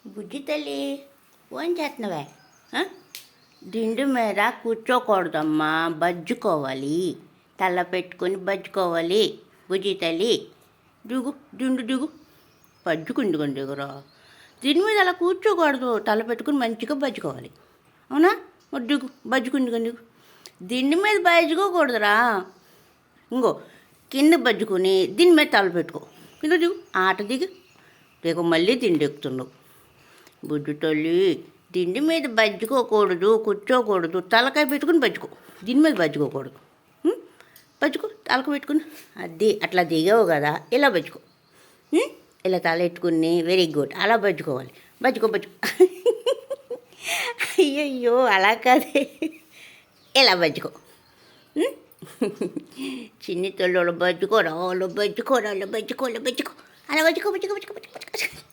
బుజ్జి తల్లి ఫోన్ చేస్తున్నావే దిండు మీద కూర్చోకూడదమ్మా, బజ్జుకోవాలి. తల పెట్టుకొని బజ్జుకోవాలి. బుజ్జి తల్లి దిగు, దిండు దిగు. బజ్జుకుండుకొని దిగురా. దీని మీద అలా కూర్చోకూడదు, తల పెట్టుకుని మంచిగా బజ్జుకోవాలి. అవునా? మరి దిగు, బజ్జుకుండుకొని దిగు. దిండు మీద బజ్జుకోకూడదురా. ఇంకో కింద బజ్జుకొని దీని మీద తల పెట్టుకో. కింద దిగు, ఆట దిగు. రేపు మళ్ళీ తిండి ఎక్కుతున్నావు. బుజ్జి తల్లి దిండి మీద బజ్జుకోకూడదు, కూర్చోకూడదు. తలకాయ పెట్టుకుని బజ్జుకో. దీని మీద బజ్జుకోకూడదు. బజ్జుకో, తలక పెట్టుకుని. అది అట్లా దిగావు కదా, ఇలా బజ్జుకో. ఇలా తల ఎట్టుకుని వెరీ గుడ్, అలా బజ్జుకోవాలి. బజ్జుకో బజ్జుకో. అయ్యయ్యో అలా కాదే, ఇలా బజ్జుకో. చిన్ని తల్లి బజ్జుకోరా, వాళ్ళు బజ్జుకోరా, వాళ్ళు బజ్జుకో, అలా బజ్జుకో బజ్జుకో బజ్జుకో బజ్జుకో బజ్జుకో.